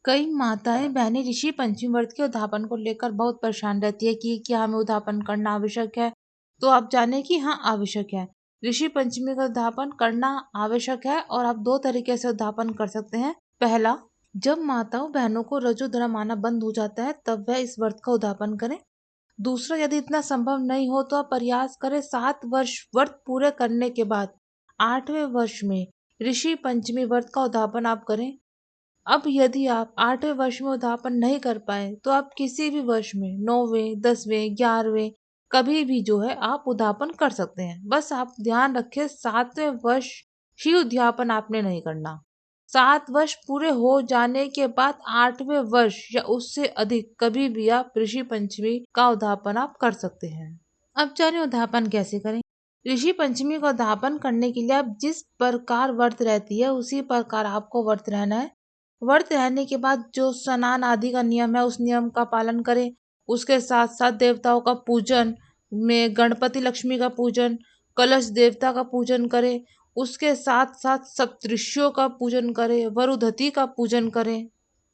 कई माताएं बहनें ऋषि पंचमी व्रत के उद्यापन को लेकर बहुत परेशान रहती है कि क्या हमें उद्यापन करना आवश्यक है। तो आप जाने कि हाँ, आवश्यक है। ऋषि पंचमी का उद्यापन करना आवश्यक है और आप दो तरीके से उद्यापन कर सकते हैं। पहला, जब माताओं बहनों को रजो धर्म आना बंद हो जाता है तब वह इस व्रत का उद्यापन करें। दूसरा, यदि इतना संभव नहीं हो तो आप प्रयास करें 7 वर्ष व्रत पूरे करने के बाद 8वें वर्ष में ऋषि पंचमी व्रत का उद्यापन आप करें। अब यदि आप 8वें वर्ष में उद्यापन नहीं कर पाए तो आप किसी भी वर्ष में 9वें, 10वें, 11वें कभी भी जो है आप उद्यापन कर सकते हैं। बस आप ध्यान रखें 7वें वर्ष ही उद्यापन आपने नहीं करना। 7 वर्ष पूरे हो जाने के बाद 8वें वर्ष या उससे अधिक कभी भी आप ऋषि पंचमी का उद्यापन आप कर सकते हैं। अब जाने उद्यापन कैसे करें। ऋषि पंचमी का उद्यापन करने के लिए आप जिस प्रकार व्रत रहती है उसी प्रकार आपको व्रत रहना है। व्रत रहने के बाद जो स्नान आदि का नियम है उस नियम का पालन करें। उसके साथ साथ देवताओं का पूजन में गणपति लक्ष्मी का पूजन, कलश देवता का पूजन करें। उसके साथ साथ सप्तऋषियों का पूजन करें, वरुधति का पूजन करें।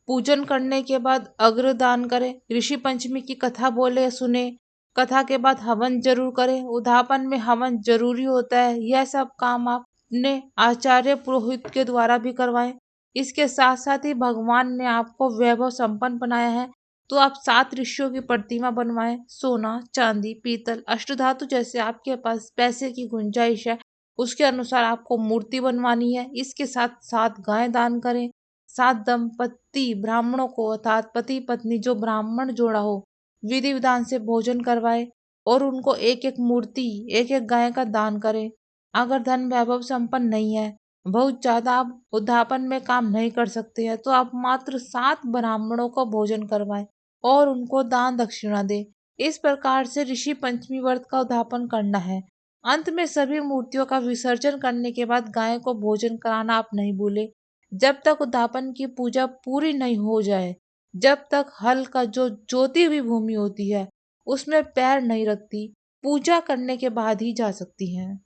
पूजन करने के बाद अग्रदान करें, ऋषि पंचमी की कथा बोले सुने। कथा के बाद हवन जरूर करें। उद्यापन में हवन जरूरी होता है। यह सब काम आप अपने आचार्य पुरोहित के द्वारा भी करवाएं। इसके साथ साथ ही भगवान ने आपको वैभव संपन्न बनाया है तो आप 7 ऋषियों की प्रतिमा बनवाएं। सोना, चांदी, पीतल, अष्टधातु जैसे आपके पास पैसे की गुंजाइश है उसके अनुसार आपको मूर्ति बनवानी है। इसके साथ 7 गाय दान करें। 7 दंपति ब्राह्मणों को अर्थात पति पत्नी जो ब्राह्मण जोड़ा हो विधि विधान से भोजन करवाए और उनको एक एक मूर्ति, एक एक गाय का दान करें। अगर धन वैभव संपन्न नहीं है, बहुत ज्यादा आप उद्यापन में काम नहीं कर सकते हैं तो आप मात्र 7 ब्राह्मणों को भोजन करवाएं और उनको दान दक्षिणा दें। इस प्रकार से ऋषि पंचमी व्रत का उद्यापन करना है। अंत में सभी मूर्तियों का विसर्जन करने के बाद गाय को भोजन कराना आप नहीं भूले। जब तक उद्यापन की पूजा पूरी नहीं हो जाए, जब तक हल का जो जोती हुई भूमि होती है उसमें पैर नहीं रखती, पूजा करने के बाद ही जा सकती हैं।